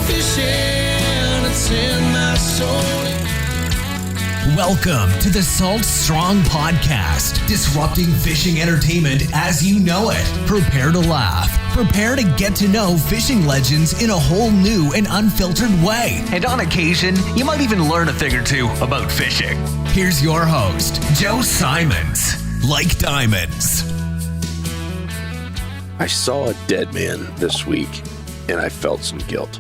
fishing, it's in my soul. Welcome to the Salt Strong Podcast, disrupting fishing entertainment as you know it. Prepare to laugh. Prepare to get to know fishing legends in a whole new and unfiltered way. And on occasion, you might even learn a thing or two about fishing. Here's your host, Joe Simons. Like diamonds. I saw a dead man this week, and I felt some guilt.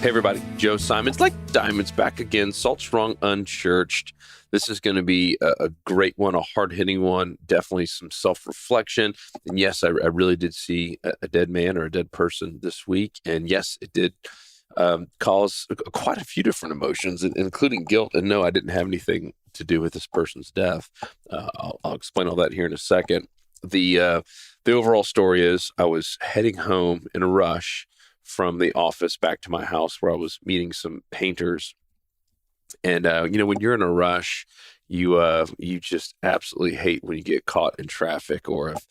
Hey everybody, Joe Simons, Like Diamonds, back again, Salt Strong Unchurched. This is going to be a great one, a hard-hitting one, definitely some self-reflection. And yes, I really did see a dead man or a dead person this week. And yes, it did cause quite a few different emotions, including guilt. And no, I didn't have anything to do with this person's death. I'll explain all that here in a second. The overall story is I was heading home in a rush from the office back to my house where I was meeting some painters. And, when you're in a rush, you just absolutely hate when you get caught in traffic, or if,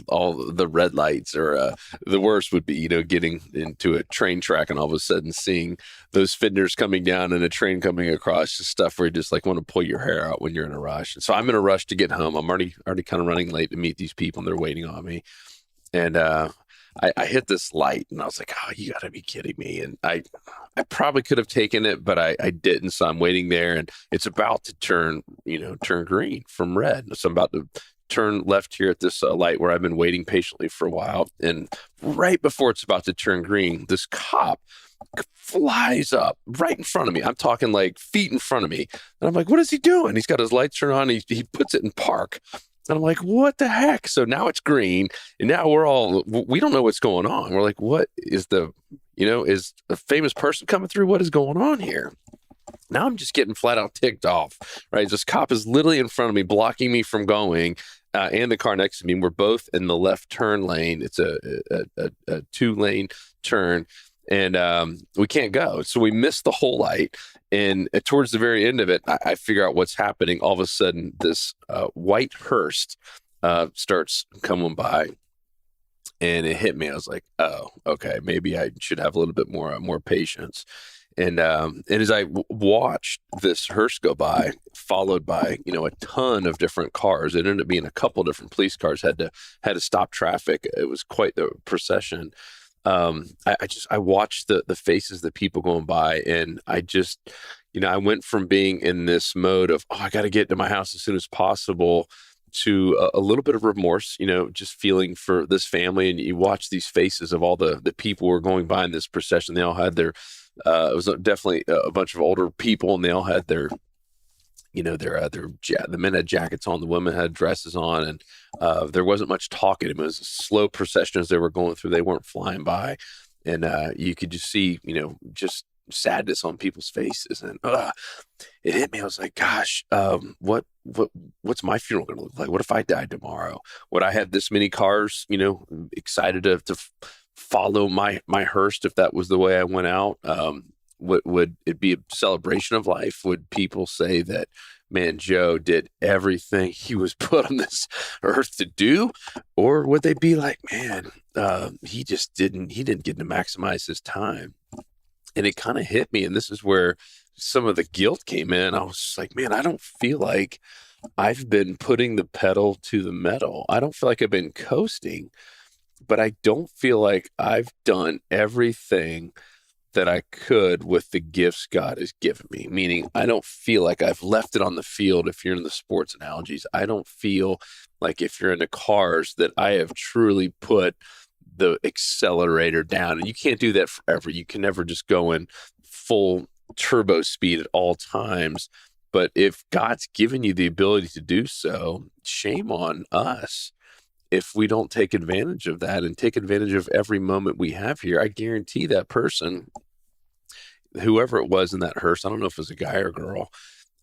all the red lights, or the worst would be, getting into a train track and all of a sudden seeing those fenders coming down and a train coming across, just stuff where you just like want to pull your hair out when you're in a rush. And so I'm in a rush to get home. I'm already kind of running late to meet these people, and they're waiting on me. And, I hit this light and I was like, oh, you gotta be kidding me. And I probably could have taken it, but I didn't. So I'm waiting there, and it's about to turn green from red. So I'm about to turn left here at this light where I've been waiting patiently for a while. And right before it's about to turn green, this cop flies up right in front of me. I'm talking like feet in front of me. And I'm like, what is he doing? He's got his lights turned on. He puts it in park. And I'm like, what the heck? So now it's green, and now we don't know what's going on. We're like, what is is a famous person coming through? What is going on here? Now I'm just getting flat out ticked off, right? This cop is literally in front of me, blocking me from going, and the car next to me. We're both in the left turn lane. It's a 2-lane turn, and we can't go. So we missed the whole light. And towards the very end of it, I figure out what's happening. All of a sudden, this white hearse starts coming by, and it hit me. I was like, "Oh, okay, maybe I should have a little bit more patience." And as I watched this hearse go by, followed by a ton of different cars, it ended up being a couple different police cars had to stop traffic. It was quite the procession. I watched the faces of the people going by, and I just, I went from being in this mode of, I got to get to my house as soon as possible, to a little bit of remorse, just feeling for this family. And you watch these faces of all the people who were going by in this procession. They all had their, it was definitely a bunch of older people, and they all had their, the men had jackets on, the women had dresses on, and there wasn't much talking. It was a slow procession as they were going through. They weren't flying by, and you could just see, just sadness on people's faces. And it hit me. I was like, gosh, what's my funeral going to look like? What if I died tomorrow? Would I have this many cars, excited to follow my hearse if that was the way I went out? Would it be a celebration of life? Would people say that, man, Joe did everything he was put on this earth to do? Or would they be like, man, he didn't get to maximize his time? And it kind of hit me. And this is where some of the guilt came in. I was just like, man, I don't feel like I've been putting the pedal to the metal. I don't feel like I've been coasting, but I don't feel like I've done everything that I could with the gifts God has given me. Meaning, I don't feel like I've left it on the field. If you're in the sports analogies, I don't feel like if you're into cars that I have truly put the accelerator down. And you can't do that forever. You can never just go in full turbo speed at all times. But if God's given you the ability to do so, shame on us if we don't take advantage of that and take advantage of every moment we have here. I guarantee that person, whoever it was in that hearse, I don't know if it was a guy or a girl,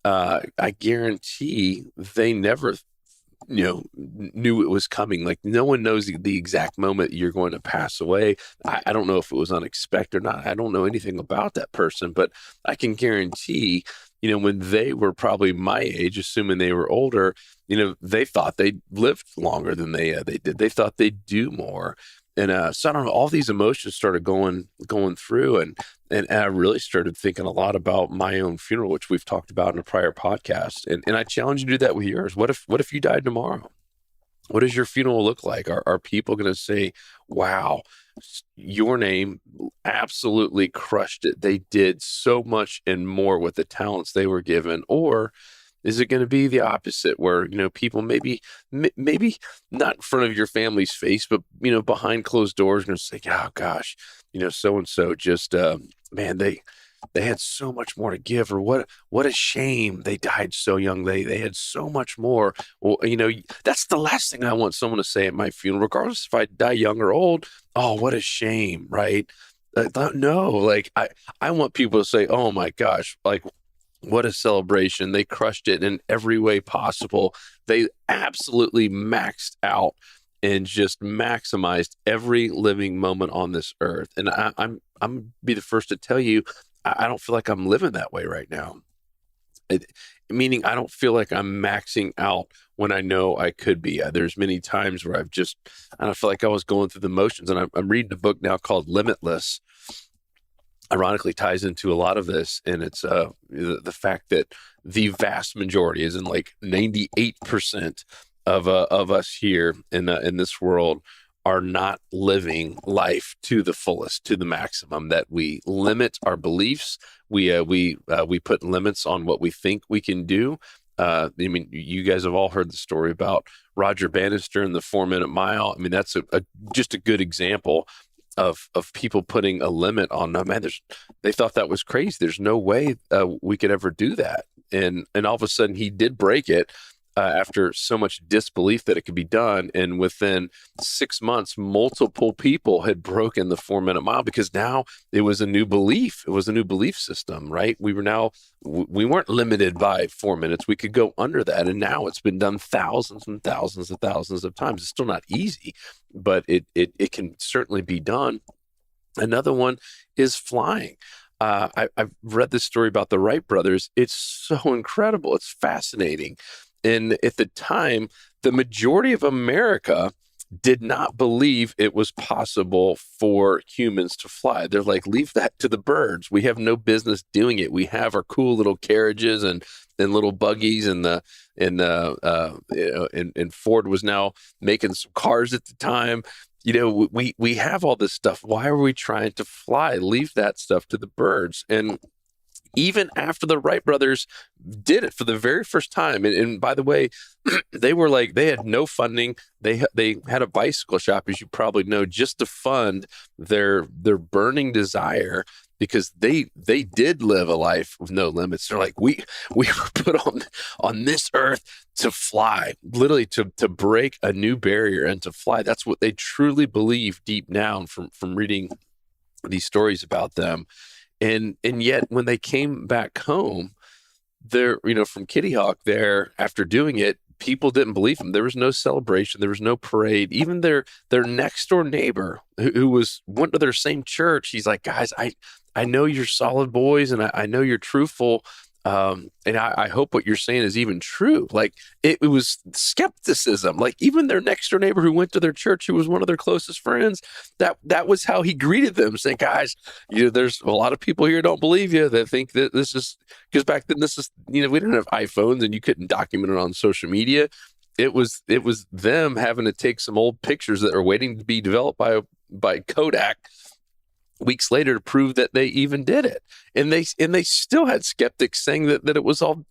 I guarantee they never, knew it was coming. Like, no one knows the exact moment you're going to pass away. I don't know if it was unexpected or not. I don't know anything about that person, but I can guarantee, when they were probably my age, assuming they were older, they thought they lived longer than they did. They thought they'd do more. So I don't know, all these emotions started going through, and I really started thinking a lot about my own funeral, which we've talked about in a prior podcast. And I challenge you to do that with yours. What if you died tomorrow? What does your funeral look like? Are people going to say, wow, your name absolutely crushed it. They did so much and more with the talents they were given? Or is it going to be the opposite, where, people maybe not in front of your family's face, but, behind closed doors, going to say, oh gosh, so-and-so just, man, they had so much more to give, or what a shame they died so young. They had so much more. Well, that's the last thing I want someone to say at my funeral, regardless if I die young or old. Oh, what a shame, right? No, like I want people to say, oh my gosh, like what a celebration. They crushed it in every way possible. They absolutely maxed out and just maximized every living moment on this earth. And I'm be the first to tell you, I don't feel like I'm living that way right now. Meaning I don't feel like I'm maxing out when I know I could be. There's many times where I don't feel like I was going through the motions. And I'm reading a book now called Limitless. Ironically ties into a lot of this. And it's the fact that the vast majority, is in like 98% of us here in this world, are not living life to the fullest, to the maximum, that we limit our beliefs. We put limits on what we think we can do. I mean, you guys have all heard the story about Roger Bannister and the 4-minute mile. I mean, that's just a good example of people putting a limit on, no, man, they thought that was crazy. There's no way we could ever do that. And all of a sudden he did break it. After so much disbelief that it could be done. And within 6 months, multiple people had broken the 4-minute mile, because now it was a new belief. It was a new belief system, right? We weren't limited by 4 minutes. We could go under that. And now it's been done thousands and thousands and thousands of times. It's still not easy, but it can certainly be done. Another one is flying. I've read this story about the Wright brothers. It's so incredible. It's fascinating. And at the time, the majority of America did not believe it was possible for humans to fly. They're like, leave that to the birds. We have no business doing it. We have our cool little carriages and little buggies, and Ford was now making some cars at the time. We have all this stuff. Why are we trying to fly? Leave that stuff to the birds. And even after the Wright brothers did it for the very first time, and by the way, they had no funding. They had a bicycle shop, as you probably know, just to fund their burning desire, because they did live a life with no limits. They're like, we were put on this earth to fly, literally to break a new barrier and to fly. That's what they truly believe deep down from reading these stories about them. And yet when they came back home, from Kitty Hawk there, after doing it, people didn't believe them. There was no celebration. There was no parade. Even their next door neighbor who went to their same church, he's like, guys, I know you're solid boys, and I know you're truthful. And I hope what you're saying is even true. Like it was skepticism. Like even their next door neighbor who went to their church, who was one of their closest friends, that was how he greeted them, saying, guys, there's a lot of people here who don't believe you. They think that this is, because back then we didn't have iPhones and you couldn't document it on social media. It was them having to take some old pictures that are waiting to be developed by Kodak weeks later to prove that they even did it. And they still had skeptics saying that it was all,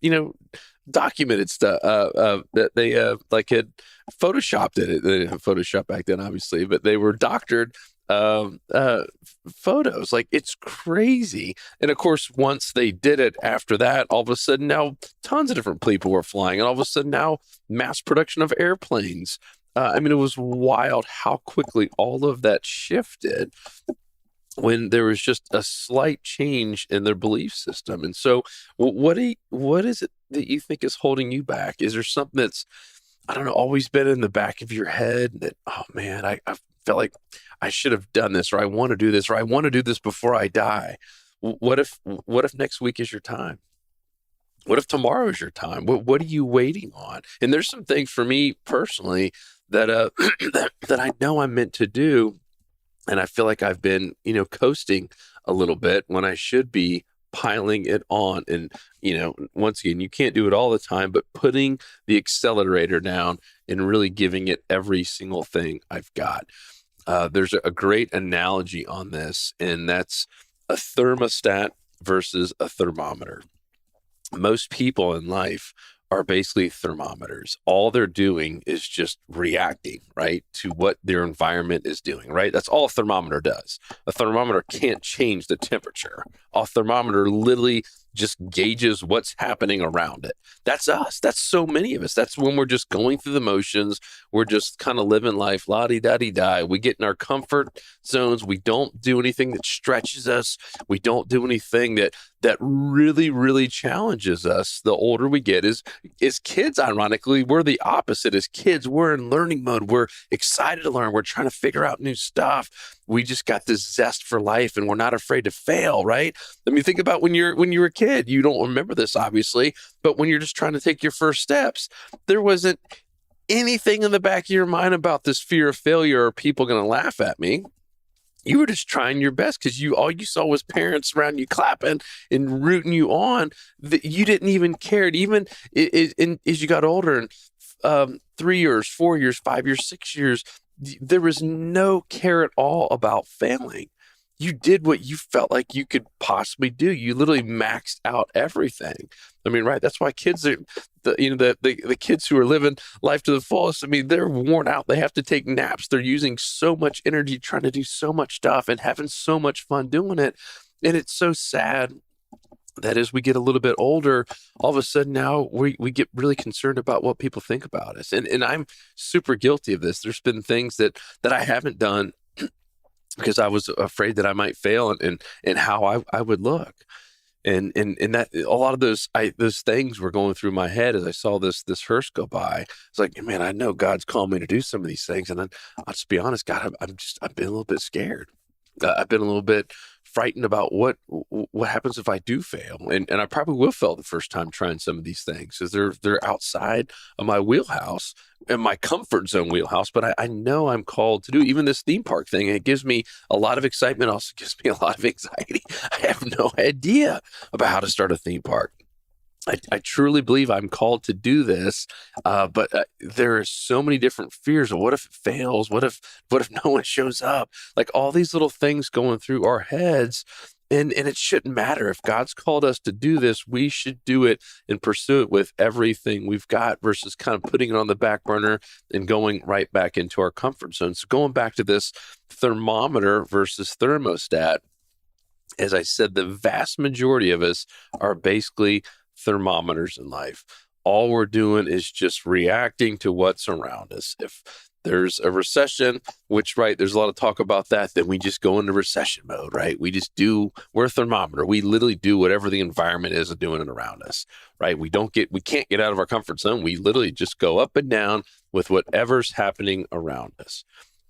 documented stuff, that they had photoshopped it. They didn't have Photoshop back then, obviously, but they were doctored photos. Like, it's crazy. And of course, once they did it, after that, all of a sudden now tons of different people were flying, and all of a sudden now mass production of airplanes. It was wild how quickly all of that shifted when there was just a slight change in their belief system. And so what is it that you think is holding you back? Is there something that's, I don't know, always been in the back of your head that, oh man, I felt like I should have done this, or I want to do this, or I want to do this before I die? What if next week is your time? What if tomorrow is your time? What are you waiting on? And there's some things for me personally that that I know I'm meant to do. And I feel like I've been, coasting a little bit when I should be piling it on. And, once again, you can't do it all the time, but putting the accelerator down and really giving it every single thing I've got. There's a great analogy on this, and that's a thermostat versus a thermometer. Most people in life are basically thermometers. All they're doing is just reacting, right, to what their environment is doing, right? That's all a thermometer does. A thermometer can't change the temperature. A thermometer literally just gauges what's happening around it. That's us. That's so many of us. That's when we're just going through the motions. We're just kind of living life, la-di-da-di-di. We get in our comfort zones. We don't do anything that stretches us. We don't do anything that really, really challenges us. The older we get, as kids, ironically, we're the opposite. As kids, we're in learning mode. We're excited to learn. We're trying to figure out new stuff. We just got this zest for life, and we're not afraid to fail, right? I mean, think about when you were a kid. You don't remember this, obviously, but when you're just trying to take your first steps, there wasn't anything in the back of your mind about this fear of failure or people going to laugh at me. You were just trying your best because all you saw was parents around you clapping and rooting you on. That you didn't even care. Even as you got older, and 3 years, 4 years, 5 years, 6 years, there was no care at all about failing. You did what you felt like you could possibly do. You literally maxed out everything. I mean, right? That's why kids are, the kids who are living life to the fullest. I mean, they're worn out. They have to take naps. They're using so much energy trying to do so much stuff and having so much fun doing it. And it's so sad that as we get a little bit older, all of a sudden now we get really concerned about what people think about us. And I'm super guilty of this. There's been things that I haven't done because I was afraid that I might fail and how I would look. And that a lot of those things were going through my head as I saw this hearse go by. It's like, man, I know God's called me to do some of these things. And I'll just be honest, God, I've been a little bit scared. I've been a little bit frightened about what happens if I do fail. And I probably will fail the first time trying some of these things because they're outside of my wheelhouse and my comfort zone wheelhouse. But I know I'm called to do even this theme park thing. And it gives me a lot of excitement. Also gives me a lot of anxiety. I have no idea about how to start a theme park. I truly believe I'm called to do this, but there are so many different fears of what if it fails? What if no one shows up? Like all these little things going through our heads, and it shouldn't matter. If God's called us to do this, we should do it and pursue it with everything we've got versus kind of putting it on the back burner and going right back into our comfort zone. So going back to this thermometer versus thermostat, as I said, the vast majority of us are basically thermometers in life. All we're doing is just reacting to what's around us. If there's a recession, which, right, there's a lot of talk about that, then we just go into recession mode, right? We're a thermometer. We literally do whatever the environment is doing it around us, right? We can't get out of our comfort zone. We literally just go up and down with whatever's happening around us.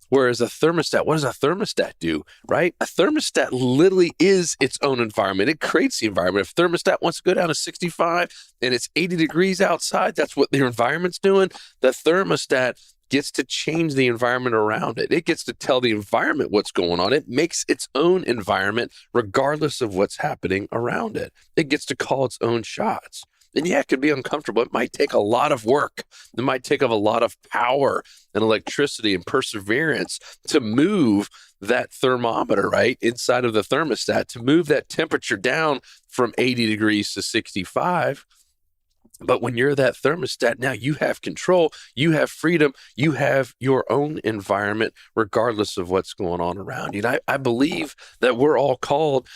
Whereas a thermostat, what does a thermostat do, right? A thermostat literally is its own environment. It creates the environment. If thermostat wants to go down to 65 and it's 80 degrees outside, that's what their environment's doing. The thermostat gets to change the environment around it. It gets to tell the environment what's going on. It makes its own environment regardless of what's happening around it. It gets to call its own shots. And yeah, it could be uncomfortable. It might take a lot of work. It might take up a lot of power and electricity and perseverance to move that thermometer, right, inside of the thermostat, to move that temperature down from 80 degrees to 65. But when you're that thermostat, now you have control, you have freedom, you have your own environment, regardless of what's going on around you. And I believe that we're all called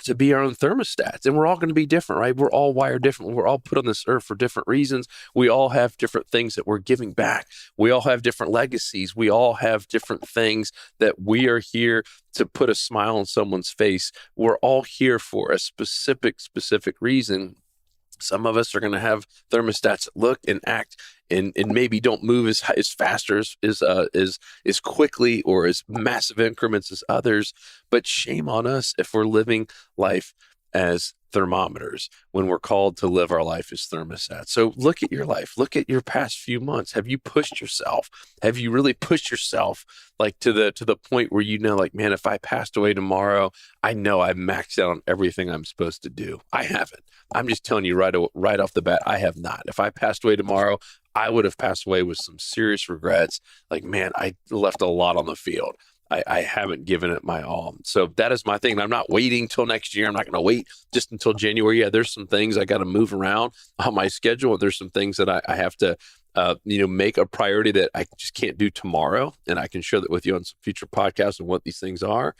to be our own thermostats, and we're all going to be different, right? We're all wired different. We're all put on this earth for different reasons. We all have different things that we're giving back. We all have different legacies. We all have different things that we are here to put a smile on someone's face. We're all here for a specific reason. Some of us are going to have thermostats that look and act and maybe don't move as fast or as quickly or as massive increments as others. But shame on us if we're living life as thermometers when we're called to live our life as thermostats. So look at your life. Look at your past few months. Have you pushed yourself? Have you really pushed yourself like to the point where you know, like, man, if I passed away tomorrow, I know I maxed out on everything I'm supposed to do. I haven't. I'm just telling you right off the bat, I have not. If I passed away tomorrow, I would have passed away with some serious regrets. Like, man, I left a lot on the field. I haven't given it my all. So that is my thing. I'm not waiting till next year. I'm not going to wait just until January. Yeah, there's some things I got to move around on my schedule. There's some things that I have to, make a priority that I just can't do tomorrow. And I can share that with you on some future podcasts and what these things are.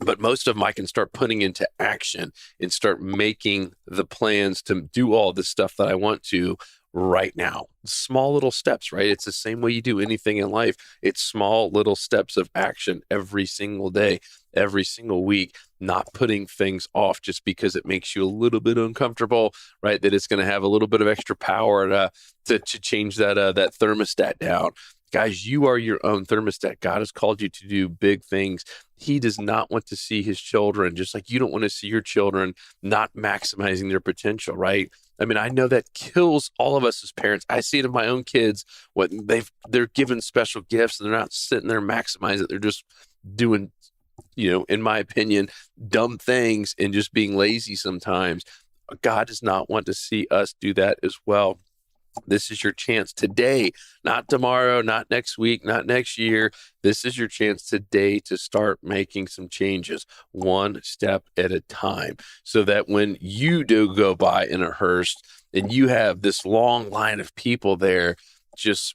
But most of them I can start putting into action and start making the plans to do all this stuff that I want to right now. Small little steps, right? It's the same way you do anything in life. It's small little steps of action every single day, every single week, not putting things off just because it makes you a little bit uncomfortable, right? That it's going to have a little bit of extra power to change that thermostat down. Guys, you are your own thermostat. God has called you to do big things. He does not want to see his children, just like you don't want to see your children not maximizing their potential, right? I mean, I know that kills all of us as parents. I see it in my own kids when they're given special gifts and they're not sitting there maximizing it. They're just doing, in my opinion, dumb things and just being lazy sometimes. God does not want to see us do that as well. This is your chance today, not tomorrow, not next week, not next year. This is your chance today to start making some changes, one step at a time, so that when you do go by in a hearse and you have this long line of people there just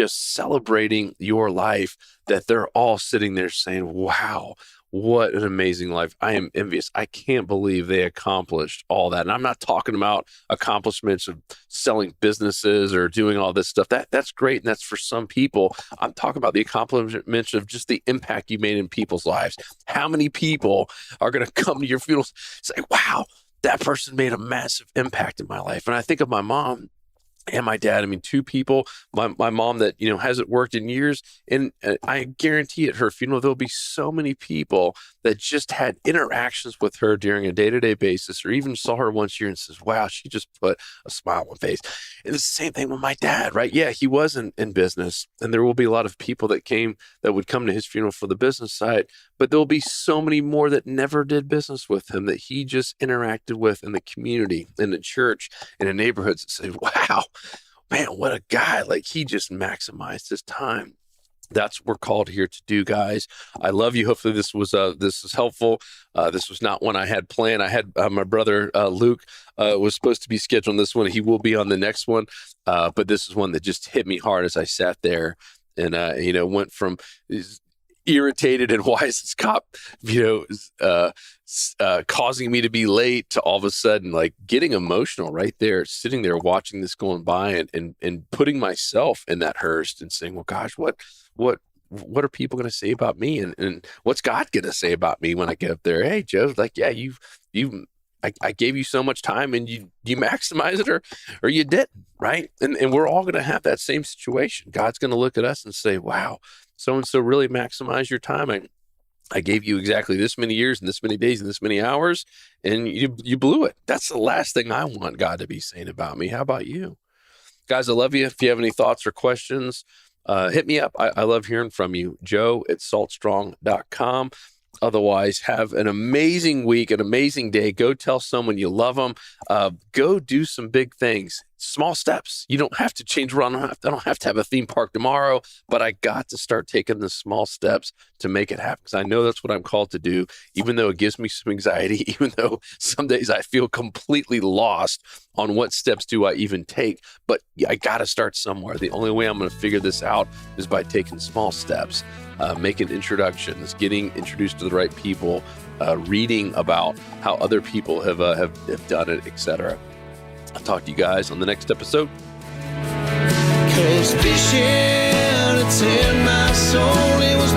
celebrating your life, that they're all sitting there saying, wow, what an amazing life. I am envious. I can't believe they accomplished all that. And I'm not talking about accomplishments of selling businesses or doing all this stuff. That's great. And that's for some people. I'm talking about the accomplishments of just the impact you made in people's lives. How many people are going to come to your funerals and say, wow, that person made a massive impact in my life? And I think of my mom and my dad. I mean, two people, my mom that, hasn't worked in years. And I guarantee at her funeral, there'll be so many people that just had interactions with her during a day-to-day basis, or even saw her once a year and says, wow, she just put a smile on my face. And it's the same thing with my dad, right? Yeah, he was in business, and there will be a lot of people that would come to his funeral for the business side, but there'll be so many more that never did business with him that he just interacted with in the community, in the church, in the neighborhoods, and say, wow, man, what a guy. Like, he just maximized his time. That's what we're called here to do, guys. I love you. Hopefully this was helpful. This was not one I had planned. I had my brother Luke was supposed to be scheduled on this one. He will be on the next one, but this is one that just hit me hard as I sat there and went from irritated and why is this cop causing me to be late to all of a sudden like getting emotional right there, sitting there watching this going by and putting myself in that hearse and saying, well, gosh, what are people going to say about me? And what's God going to say about me when I get up there? Hey, Joe, like, yeah, I gave you so much time and you maximize it or you didn't, right? And we're all going to have that same situation. God's going to look at us and say, wow, so-and-so really maximized your time. I gave you exactly this many years and this many days and this many hours, and you blew it. That's the last thing I want God to be saying about me. How about you? Guys, I love you. If you have any thoughts or questions, hit me up. I love hearing from you. joe@saltstrong.com. Otherwise, have an amazing week, an amazing day. Go tell someone you love them. Go do some big things. Small steps. You don't have to change around. I don't have to have a theme park tomorrow, but I got to start taking the small steps to make it happen, because I know that's what I'm called to do, even though it gives me some anxiety, even though some days I feel completely lost on what steps do I even take. But I got to start somewhere. The only way I'm going to figure this out is by taking small steps, making introductions, getting introduced to the right people, reading about how other people have done it, etc. I'll talk to you guys on the next episode. 'Cause fishing, it's in my soul, it was